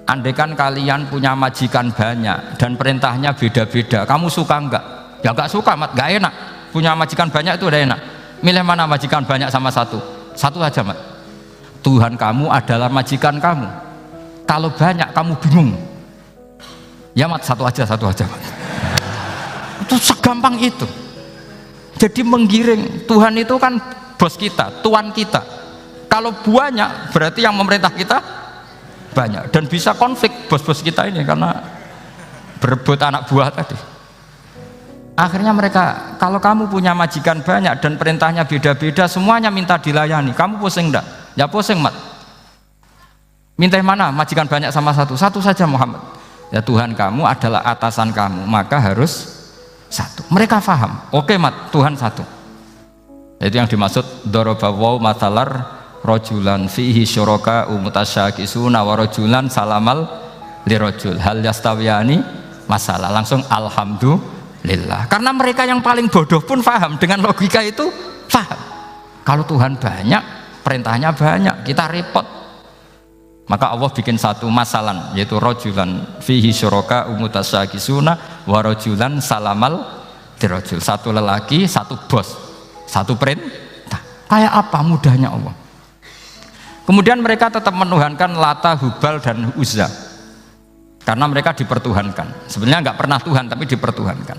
andaikan kalian punya majikan banyak dan perintahnya beda-beda, kamu suka enggak? Ya enggak suka, mat, enggak enak. Punya majikan banyak itu udah enak. Milih mana majikan banyak sama satu? Satu aja, mat. Tuhan kamu adalah majikan kamu. Kalau banyak kamu bingung. Ya mat, satu aja mat. Itu segampang itu. Jadi menggiring, Tuhan itu kan bos kita, tuan kita. Kalau banyak berarti yang memerintah kita banyak, dan bisa konflik bos-bos kita ini karena berebut anak buah tadi. Akhirnya mereka, kalau kamu punya majikan banyak dan perintahnya beda-beda, semuanya minta dilayani, kamu pusing enggak? Ya pusing, mat. Minta mana? Majikan banyak sama satu? Satu saja Muhammad. Ya Tuhan kamu adalah atasan kamu, maka harus satu. Mereka paham. Oke, mat, Tuhan satu. Itu yang dimaksud dorobawaw matalar rojulan fihi syuraka umutasyakisuna wa rojulan salamal lirojul hal yastawiyani masalah. Langsung alhamdulillah, karena mereka yang paling bodoh pun paham dengan logika itu. Paham kalau Tuhan banyak, perintahnya banyak, kita repot. Maka Allah bikin satu masalan, yaitu rojulan fihi syuraka umutasyakisuna wa rojulan salamal lirojul. Satu lelaki, satu bos, satu perintah. Kayak apa mudahnya Allah. Kemudian mereka tetap menuhankan Lata, Hubal, dan Uzza karena mereka dipertuhankan. Sebenarnya nggak pernah Tuhan, tapi dipertuhankan.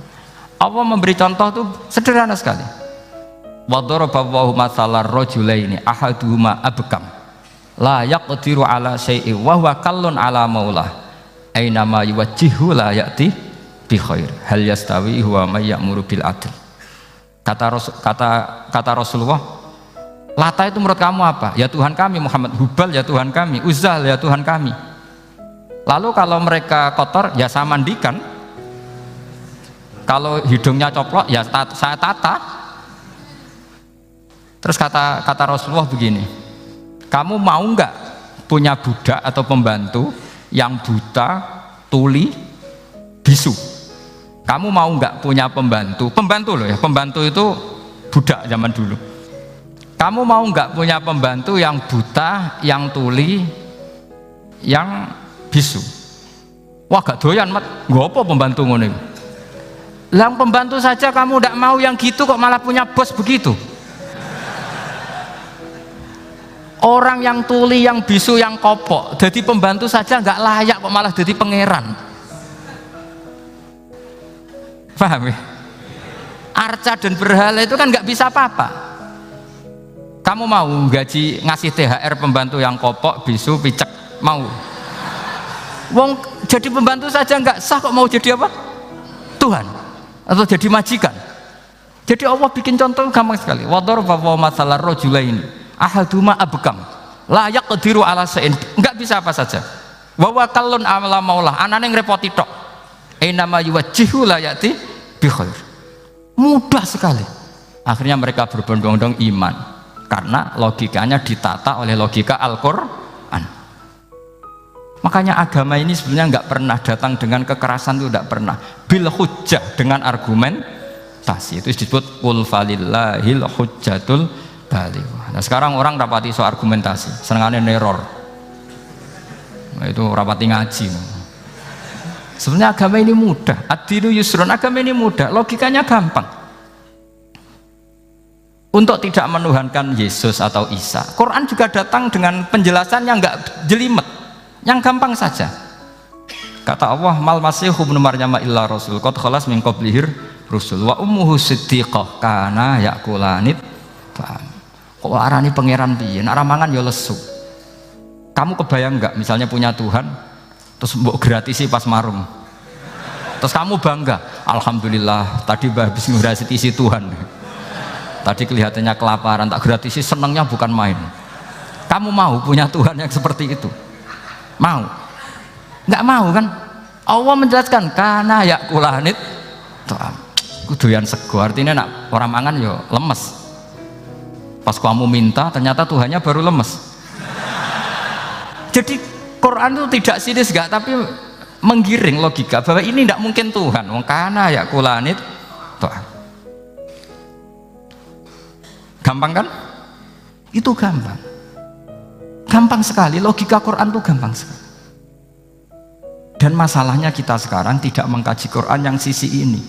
Allah memberi contoh itu sederhana sekali. Wa daraballahu mathalar rajulaini ahaduhuma abkam la yaqdiru ala syai'in wa huwa kallun ala maulah aina ma yuwajjihu la ya'ti bi khair hal yastawi huwa may ya'muru bil adl. Kata Rasulullah, Lata itu menurut kamu apa? Ya Tuhan kami. Muhammad, Hubal ya Tuhan kami. Uzzal ya Tuhan kami. Lalu kalau mereka kotor ya saya mandikan, kalau hidungnya coplok ya saya tata. Terus kata Rasulullah begini, kamu mau nggak punya budak atau pembantu yang buta, tuli, bisu. Kamu mau nggak punya pembantu? Pembantu loh ya, pembantu itu budak zaman dulu. Kamu mau nggak punya pembantu yang buta, yang tuli, yang bisu? Wah gak doyan mat, nggak apa pembantu ngono. Yang pembantu saja kamu nggak mau yang gitu kok malah punya bos begitu. Orang yang tuli, yang bisu, yang kopok, jadi pembantu saja nggak layak kok malah jadi pangeran. Paham ya? Arca dan berhala itu kan nggak bisa apa-apa. Kamu mau gaji ngasih THR pembantu yang kopok, bisu, picek, mau? Wong jadi pembantu saja nggak sah kok mau jadi apa? Tuhan atau jadi majikan. Jadi Allah bikin contoh gampang sekali. Wadaraba masalah rajulaini ahaduma abkam la yaqdiru ala sa'in, nggak bisa apa saja. Wa wakallun amala maulah, anane ngrepoti tok. Nama yuwajjihu la yati bi khair. Mudah sekali. Akhirnya mereka berbondong-bondong iman karena logikanya ditata oleh logika Al-Qur'an. Makanya agama ini sebenarnya nggak pernah datang dengan kekerasan, itu tidak pernah. Bil hujjah, dengan argumentasi. Itu disebut qul falillahil hujjatul balighah. Nah, sekarang orang rapati soal argumentasi, senengane neror. Nah, itu rapati ngaji. Sebenarnya agama ini mudah, ad-dinu yusrun, agama ini mudah, logikanya gampang. Untuk tidak menuhankan Yesus atau Isa, Quran juga datang dengan penjelasan yang enggak jelimet, yang gampang saja. Kata Allah, mal masihu ibnu maryam illa rasul qad khalas min qablihir rusul wa ummuhu siddiqah kana yakulanit. Kok arani pangeran piye? Nek mangan ya lesu. Kamu kebayang enggak misalnya punya Tuhan terus mbok gratisi pas marum, terus kamu bangga, alhamdulillah tadi habis ngratisi Tuhan, tadi kelihatannya kelaparan tak gratisi, senangnya bukan main. Kamu mau punya Tuhan yang seperti itu? Mau? Nggak mau kan? Allah menjelaskan karena ya kulanit kuduyan sego, artinya nak orang mangan yo lemes. Pas kamu minta ternyata Tuhannya baru lemes. Jadi Quran itu tidak sinis gak, tapi menggiring logika bahwa ini tidak mungkin Tuhan. Wong kana ya kulanit Tuhan. Gampang kan? Itu gampang. Gampang sekali, logika Quran itu gampang sekali. Dan masalahnya kita sekarang tidak mengkaji Quran yang sisi ini.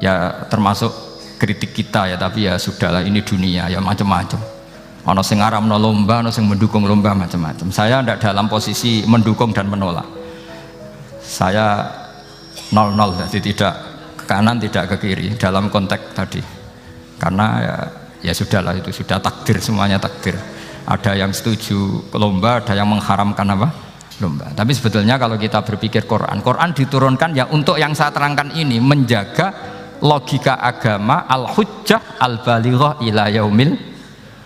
Ya termasuk kritik kita ya, tapi ya sudahlah, ini dunia ya macam-macam. Ono sing ngaramno lomba, ono sing mendukung lomba, macam-macam. Saya tidak dalam posisi mendukung dan menolak. Saya 0-0, jadi tidak ke kanan tidak ke kiri dalam konteks tadi. Karena ya sudahlah, itu sudah takdir, semuanya takdir. Ada yang setuju lomba, ada yang mengharamkan apa? Lomba. Tapi sebetulnya kalau kita berpikir Quran diturunkan ya untuk yang saya terangkan ini, menjaga logika agama al-hujjah al-balighah ila yaumil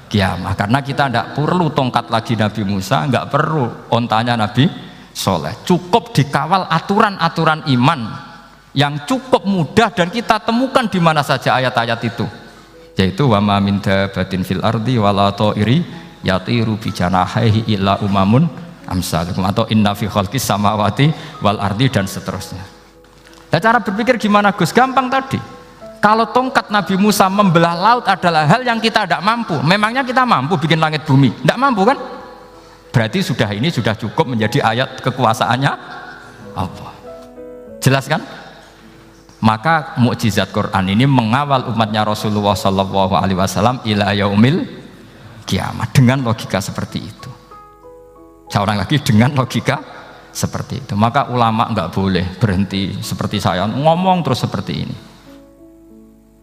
kiamah. Karena kita tidak perlu tongkat lagi Nabi Musa, nggak perlu ontanya Nabi Soleh, cukup dikawal aturan-aturan iman yang cukup mudah dan kita temukan di mana saja ayat-ayat itu, yaitu wa ma min dabatin fil ardi wala ta'iri yatiru bi janahihi illa umamun amsalukum, atau inna fi khalqis samawati wal ardi, dan seterusnya. Nah, cara berpikir gimana Gus? Gampang tadi. Kalau tongkat Nabi Musa membelah laut adalah hal yang kita tidak mampu, memangnya kita mampu bikin langit bumi? Tidak mampu kan? Berarti ini sudah cukup menjadi ayat kekuasaannya Allah. Jelas kan? Maka mukjizat Quran ini mengawal umatnya Rasulullah SAW ila yaumil kiamat dengan logika seperti itu. Seorang lagi dengan logika seperti itu. Maka ulama nggak boleh berhenti seperti saya ngomong terus seperti ini.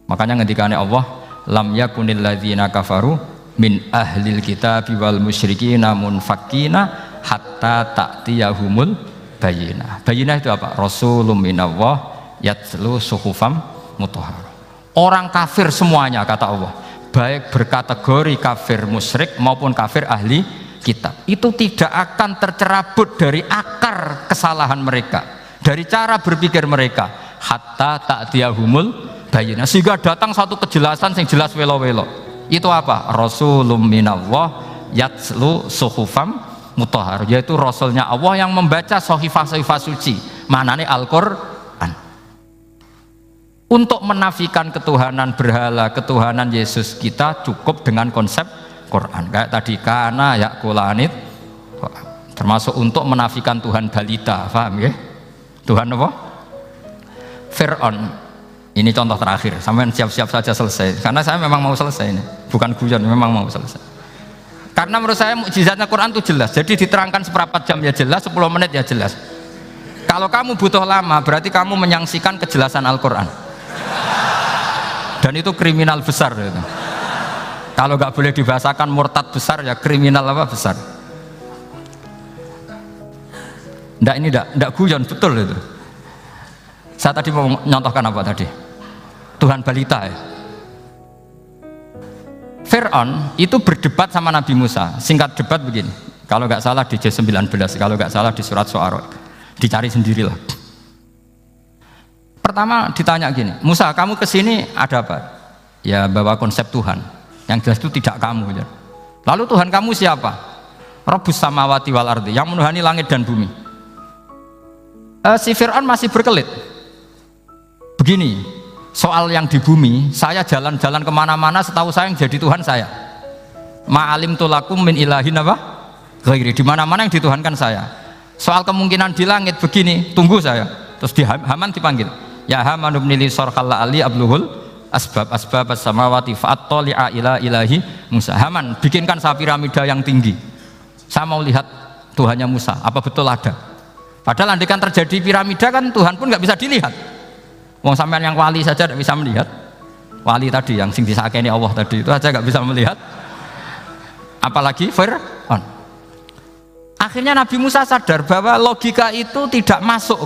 Makanya ngendikane Allah, lam yakunil ladzina kafaru min ahlil kitabi wal musyrikina munfakkina hatta ta'tiyahumul bayyinah. Bayyinah itu apa? Rasulun minallah yatlu suhufam mutahharah. Orang kafir semuanya, kata Allah, baik berkategori kafir musyrik maupun kafir ahli kitab, itu tidak akan tercerabut dari akar kesalahan mereka, dari cara berpikir mereka, hatta ta'tiyahumul bayina, sehingga datang satu kejelasan yang jelas welo-welo. Itu apa? Rasulun minallah yatslu suhufam mutahhar, yaitu rasulnya Allah yang membaca sahifah-sahifah suci, Manane Al-Qur'an. Untuk menafikan ketuhanan berhala, ketuhanan Yesus, kita cukup dengan konsep Quran. Kayak tadi kana yakulanit, termasuk untuk menafikan Tuhan balita, paham ya? Tuhan apa? Fir'aun. Ini contoh terakhir, sampean siap-siap saja selesai. Karena saya memang mau selesai ini, bukan guyon, memang mau selesai. Karena menurut saya mukjizatnya Quran itu jelas. Jadi diterangkan seperempat jam ya jelas, 10 menit ya jelas. Kalau kamu butuh lama, berarti kamu menyaksikan kejelasan Al-Quran. Dan itu kriminal besar itu. Kalau nggak boleh dibahasakan murtad besar, ya kriminal apa besar. Nggak guyon, betul itu. Saya tadi mau nyontohkan apa tadi? Tuhan balita ya. Fir'aun itu berdebat sama Nabi Musa. Singkat debat begini, kalau nggak salah di J19, kalau nggak salah di surat Syu'ara, dicari sendirilah. Pertama ditanya gini, Musa kamu kesini ada apa? Ya bawa konsep Tuhan, yang jelas itu tidak kamu ya. Lalu Tuhan kamu siapa? Rabbus samawati wal ardi, yang menuhani langit dan bumi. Si Fir'aun masih berkelit. Begini, soal yang di bumi, saya jalan-jalan kemana-mana, setahu saya yang jadi Tuhan saya. Ma'alim tulakum min ilahin apa? Ghairi, di mana-mana yang dituhankan saya. Soal kemungkinan di langit begini, tunggu saya. Terus di Haman dipanggil, ya Haman ibnili sorkalla ali abluhul asbab as-samawati fa'attali'a ila ilahi Musa. Haman, bikinkan saya piramida yang tinggi. Saya mau lihat Tuhannya Musa, apa betul ada? Padahal andaikan terjadi piramida kan Tuhan pun nggak bisa dilihat. Wong sampean yang wali saja tidak bisa melihat. Wali tadi yang sing disakeni Allah tadi itu aja nggak bisa melihat. Apalagi Fir'aun. Akhirnya Nabi Musa sadar bahwa logika itu tidak masuk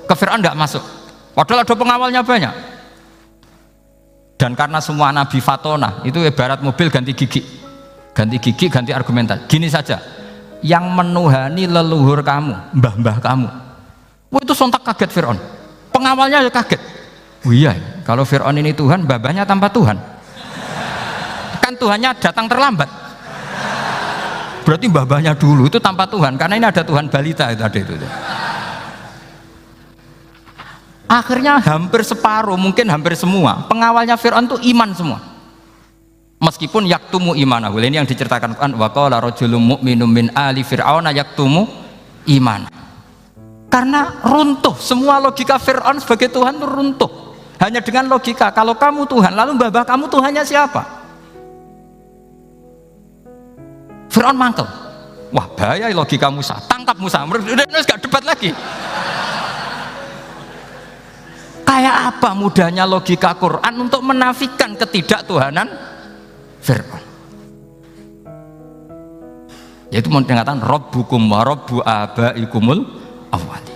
ke Fir'aun, nggak masuk. Padahal ada pengawalnya banyak. Dan karena semua Nabi Fatona itu ibarat mobil ganti gigi, ganti argumentasi. Gini saja, yang menuhani leluhur kamu, mbah-mbah kamu, itu sontak kaget Fir'aun. Pengawalnya ya kaget. Oh iya, kalau Fir'aun ini Tuhan, mbah-mbahnya tanpa Tuhan. Kan Tuhannya datang terlambat. Berarti mbah-mbahnya dulu itu tanpa Tuhan, karena ini ada Tuhan balita itu ada itu. Akhirnya hampir separuh, mungkin hampir semua pengawalnya Fir'aun itu iman semua. Meskipun yaktumu imanahu, ini yang diceritakan Quran, wa qala rajulun mu'minun min ali fir'auna yaktumu iman. Karena runtuh, semua logika Fir'aun sebagai Tuhan itu runtuh. Hanya dengan logika, kalau kamu Tuhan, lalu mbah kamu Tuhannya siapa? Fir'aun mangkel. Wah bahaya logika Musa, tangkap Musa, udah gak debat lagi. Kayak apa mudahnya logika Quran untuk menafikan ketidaktuhanan Fir'aun. Yaitu mengatakan Rabbukum wa Rabbu abaikumul awwali.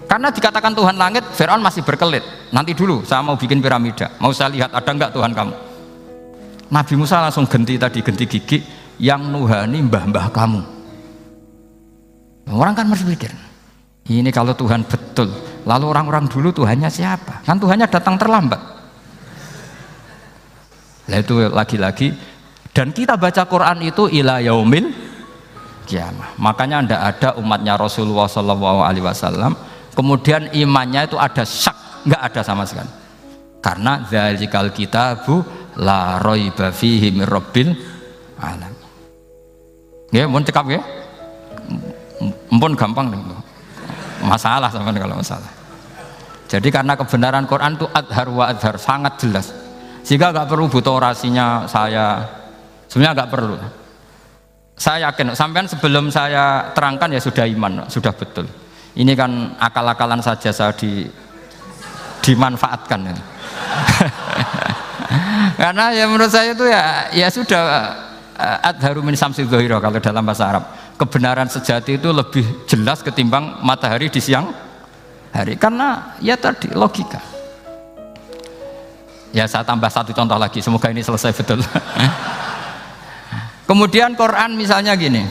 Karena dikatakan Tuhan langit, Fir'aun masih berkelit. Nanti dulu saya mau bikin piramida, mau saya lihat ada enggak Tuhan kamu. Nabi Musa langsung ganti gigi, yang nuhani mbah-mbah kamu. Orang kan masih pikir, ini kalau Tuhan betul, lalu orang-orang dulu Tuhannya siapa? Kan Tuhannya datang terlambat. Nah itu lagi-lagi, dan kita baca Quran itu ila yaumil kiamah. Makanya tidak ada umatnya Rasulullah SAW kemudian imannya itu ada syak, nggak ada sama sekali. Karena dzalikal kitabu la raiba fihi mir rabbil alamin. Ya, mohon cekap ya. Mumpun gampang deh. Masalah sampean kalau masalah. Jadi karena kebenaran Quran itu adhar wa adhar, sangat jelas. Sehingga nggak perlu butuh orasinya saya. Sebenarnya nggak perlu. Saya yakin, sampean sebelum saya terangkan ya sudah iman, sudah betul. Ini kan akal-akalan saja saya dimanfaatkan. Karena ya menurut saya itu ya sudah adharu min samsi dhahira kalau dalam bahasa Arab. Kebenaran sejati itu lebih jelas ketimbang matahari di siang hari. Karena ya tadi logika. Ya saya tambah satu contoh lagi, semoga ini selesai betul. Kemudian Quran misalnya gini,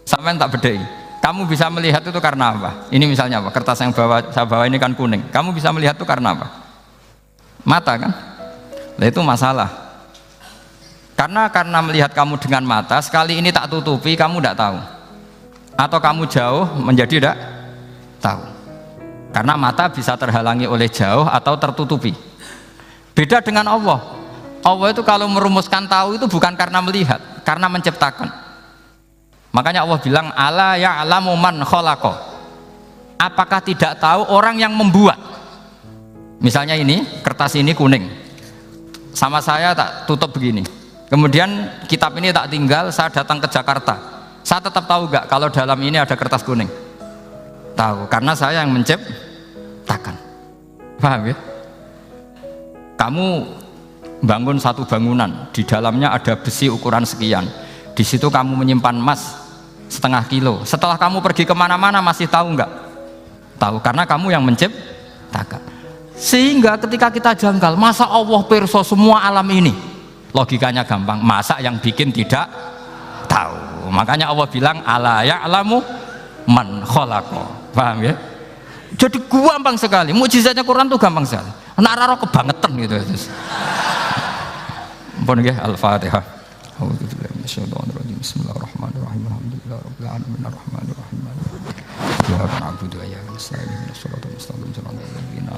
sampean tak bedai, kamu bisa melihat itu karena apa? Ini misalnya apa? Kertas yang saya bawa ini kan kuning. Kamu bisa melihat itu karena apa? Mata kan? Nah itu masalah. Karena melihat kamu dengan mata, sekali ini tak tutupi, kamu tidak tahu. Atau kamu jauh menjadi tidak tahu. Karena mata bisa terhalangi oleh jauh atau tertutupi. Beda dengan Allah. Allah itu kalau merumuskan tahu itu bukan karena melihat, karena menciptakan. Makanya Allah bilang ala ya'lamu man khalaqa. Apakah tidak tahu orang yang membuat? Misalnya ini, kertas ini kuning. Sama saya tak tutup begini. Kemudian kitab ini tak tinggal, saya datang ke Jakarta. Saya tetap tahu enggak kalau dalam ini ada kertas kuning? Tahu, karena saya yang menciptakan. Paham ya? Kamu bangun satu bangunan, di dalamnya ada besi ukuran sekian. Di situ kamu menyimpan emas setengah kilo. Setelah kamu pergi kemana-mana masih tahu enggak? Tahu, karena kamu yang menciptakan. Sehingga ketika kita janggal, masa Allah pirsa semua alam ini? Logikanya gampang, masa yang bikin tidak tahu? Makanya Allah bilang ala ya'lamu man khalaqa. Paham ya? Jadi gampang sekali, mukjizatnya Quran tuh gampang sekali. Nak raro kebangetan gitu. Ampun nggih, Al-Fatihah. A'udzubillahi minasyaitonir rajim. Bismillahirrahmanirrahim. Alhamdulillahirabbil alamin arrahmanir rahim. Iyyaka na'budu wa iyyaka nasta'in. Ihdinas siratal mustaqim. Shiratal ladzina